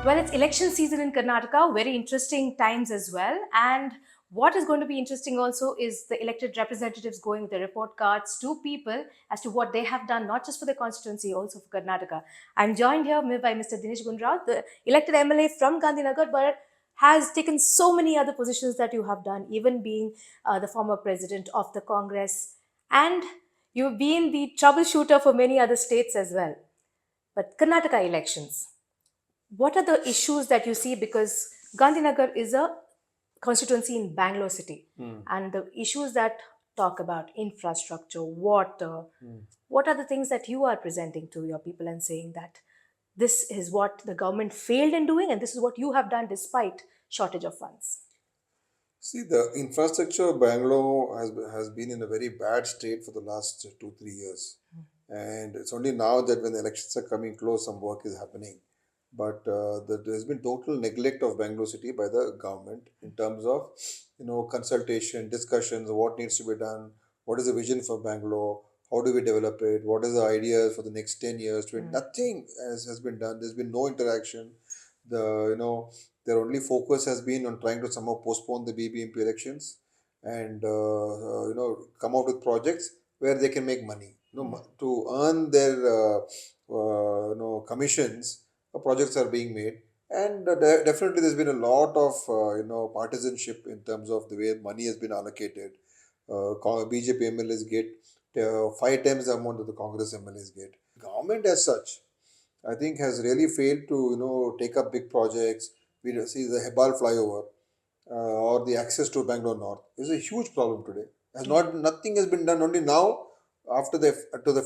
Well, it's election season in Karnataka, very interesting times as well. And what is going to be interesting also is the elected representatives going with the report cards to people as to what they have done, not just for the constituency, also for Karnataka. I'm joined here by Mr. Dinesh Gundrau, the elected MLA from Gandhinagar, but has taken so many other positions that you have done, even being the former president of the Congress. And you've been the troubleshooter for many other states as well. But Karnataka elections, what are the issues that you see? Because Gandhinagar is a constituency in Bangalore city, and the issues that talk about infrastructure, water, what are the things that you are presenting to your people and saying that this is what the government failed in doing and this is what you have done despite shortage of funds? See, the infrastructure of Bangalore has been in a very bad state for the last 2 3 years, and it's only now that when the elections are coming close, some work is happening. But there's been total neglect of Bangalore city by the government in terms of consultation, discussions, what needs to be done, what is the vision for Bangalore, how do we develop it, what is the idea for the next 10 years. Nothing has been done. There's been no interaction. Their only focus has been on trying to somehow postpone the BBMP elections and come out with projects where they can make money. To earn their commissions, projects are being made, and definitely there's been a lot of partisanship in terms of the way money has been allocated. BJP MLAs get 5 times the amount that the Congress MLAs get. Government as such, I think, has really failed to take up big projects. We see the Hebal flyover or the access to Bangalore North is a huge problem today. Has not Nothing has been done. Only now, after the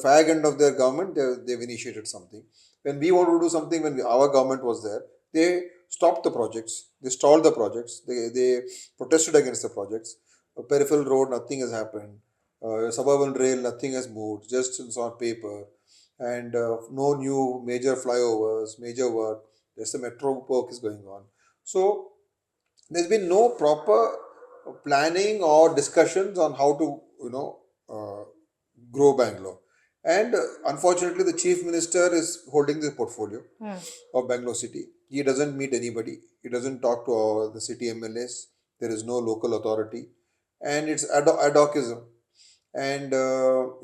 fag end of their government, they've initiated something. When we wanted to do something, when our government was there, they stopped the projects. They stalled the projects. They protested against the projects. Peripheral road, nothing has happened. Suburban rail, nothing has moved. Just it's on paper, and no new major flyovers, major work. There's the metro work is going on. So there's been no proper planning or discussions on how to uh, grow Bangalore. And unfortunately, the chief minister is holding the portfolio of Bangalore city. He doesn't meet anybody. He doesn't talk to the city MLAs. There is no local authority, and it's ad hocism. And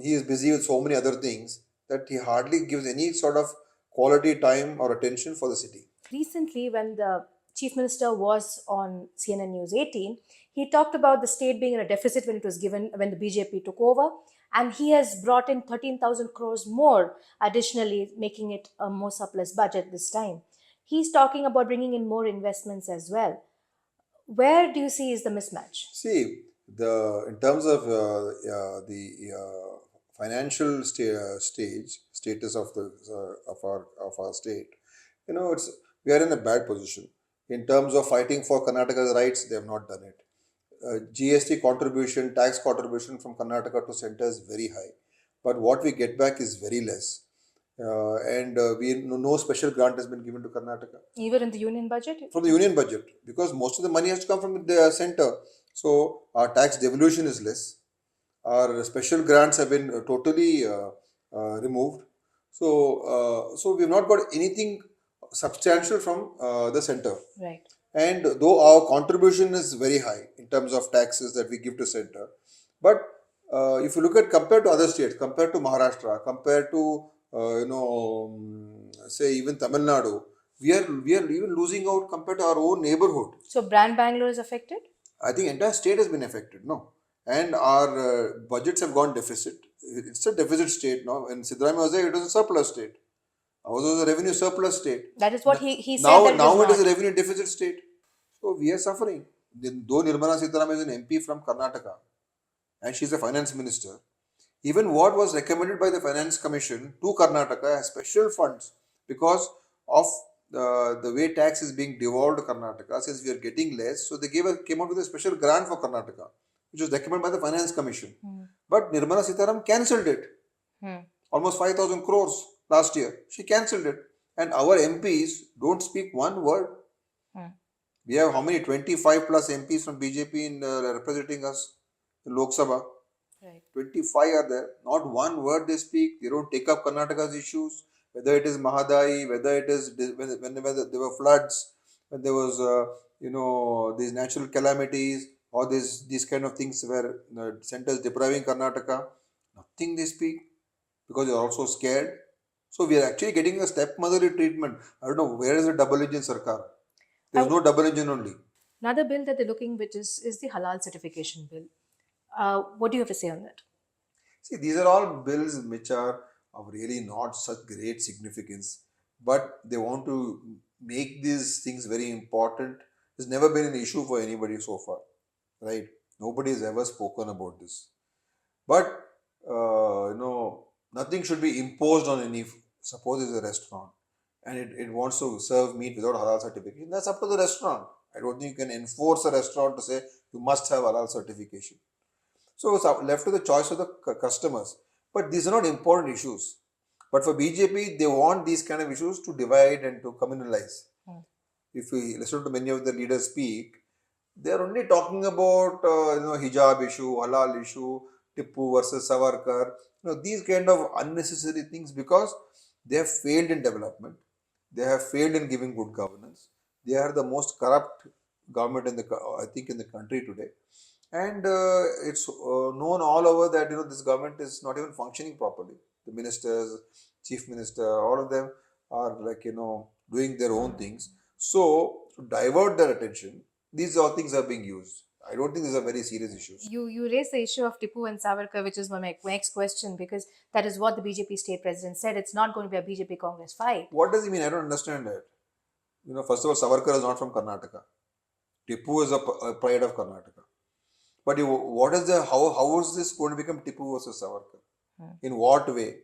he is busy with so many other things that he hardly gives any sort of quality time or attention for the city. Recently, when the chief minister was on CNN News 18, he talked about the state being in a deficit when it was given when the BJP took over, and he has brought in 13,000 crores more additionally, making it a more surplus budget this time. He's talking about bringing in more investments as well. Where do you see is the mismatch? See, the in terms of the financial status of the of our state, it's we are in a bad position in terms of fighting for Karnataka's rights. They have not done it. GST contribution, tax contribution from Karnataka to center is very high, but what we get back is very less. And we no special grant has been given to Karnataka Even in the union budget? from the union budget, because most of the money has to come from the center. So our tax devolution is less. Our special grants have been totally removed. So we've not got anything substantial from the center. Right. And though our contribution is very high in terms of taxes that we give to center, but if you look at compared to other states, compared to Maharashtra, compared to say even Tamil Nadu, we are even losing out compared to our own neighborhood. So brand Bangalore is affected? I think entire state has been affected, no, and our budgets have gone deficit. It's a deficit state now. When Siddaramaiah was there, it was a surplus state. Ours was a revenue surplus state. That is what he said Now, that now it is a not. revenue deficit state. So we are suffering. Though Nirmala Sitharaman is an MP from Karnataka and she is a finance minister, even what was recommended by the Finance Commission to Karnataka has special funds because of the way tax is being devolved to Karnataka. Since we are getting less, so they came out with a special grant for Karnataka, which was recommended by the Finance Commission. But Nirmala Sitharaman cancelled it. Almost 5,000 crores last year. She cancelled it. And our MPs don't speak one word. We have how many? 25 plus MPs from BJP in representing us in Lok Sabha. Right. 25 are there. Not one word they speak. They don't take up Karnataka's issues. whether it is Mahadai, whether it is whenever there were floods, when there was these natural calamities or these kind of things where the centers depriving Karnataka, nothing they speak because they're also scared. So we are actually getting a stepmotherly treatment. I don't know where is the double engine Sarkar. There's I, no double engine only. another bill that they're looking which is the halal certification bill. What do you have to say on that? See, these are all bills which are of really not such great significance, but they want to make these things very important. It's never been an issue for anybody so far, right? Nobody has ever spoken about this. But nothing should be imposed on any. Suppose it's a restaurant and it wants to serve meat without halal certification. That's up to the restaurant. I don't think you can enforce a restaurant to say you must have halal certification. So it's left to the choice of the customers. But these are not important issues. But for BJP, they want these kind of issues to divide and to communalize. Hmm. If we listen to many of the leaders speak, they are only talking about hijab issue, halal issue, Tippu versus Savarkar, these kind of unnecessary things because they have failed in development. They have failed in giving good governance. They are the most corrupt government in I think in the country today, and it's known all over that this government is not even functioning properly. The ministers, chief minister, all of them are like doing their own things. So to divert their attention, these all things are being used. I don't think these are very serious issues. You raised the issue of Tipu and Savarkar, which is my next question, because that is what the BJP state president said. It's not going to be a BJP Congress fight. What does he mean? I don't understand that. First of all, Savarkar is not from Karnataka. Tipu is a pride of Karnataka. But what is how is this going to become Tipu versus Savarkar? In what way?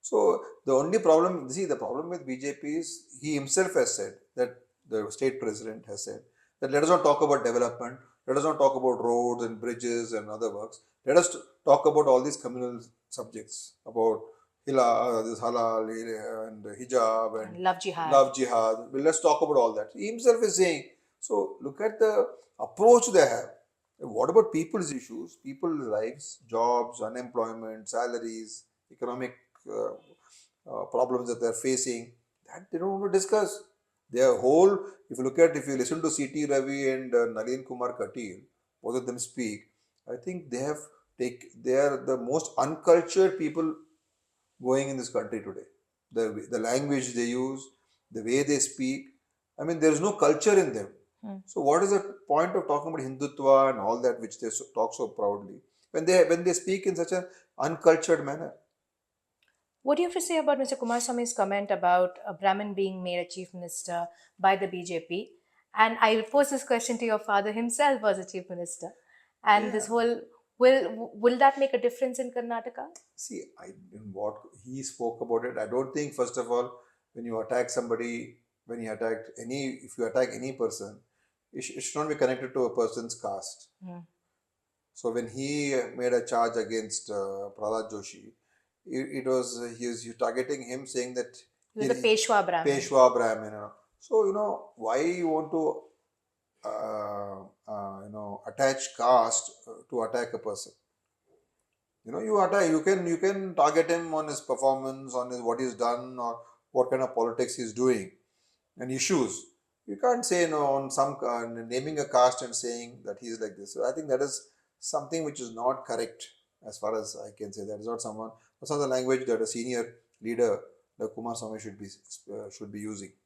So the only problem, the problem with BJP is he himself has said that the state president has said that let us not talk about development, let us not talk about roads and bridges and other works. Let us talk about all these communal subjects about this halal and hijab and Love jihad. love jihad. Well, let's talk about all that. He himself is saying. So look at the approach they have. What about people's issues, people's lives, jobs, unemployment, salaries, economic problems that they're facing? That they don't want to discuss. Their whole, if you listen to C.T. Ravi and Nalin Kumar Katil, both of them speak, I think they are the most uncultured people going in this country today. The language they use, the way they speak, I mean, there is no culture in them. So what is the point of talking about Hindutva and all that which they talk so proudly when they speak in such an uncultured manner? What do you have to say about Mr. Kumaraswamy's comment about a Brahmin being made a chief minister by the BJP? And I pose this question to your father himself was a chief minister. And this whole will that make a difference in Karnataka? See, in what he spoke about it, I don't think first of all when you attack somebody, if you attack any person, it should not be connected to a person's caste. So when he made a charge against Prahlad Joshi, it was he was targeting him, saying that He was a Peshwa Brahmin. Peshwa Brahmin. So why you want to attach caste to attack a person? You can target him on his performance, on his what he's done, or what kind of politics he's doing, and issues. You can't say on some naming a caste and saying that he's like this. So I think that is something which is not correct as far as I can say. That is not that's not the language that a senior leader like Kumaraswamy should be using.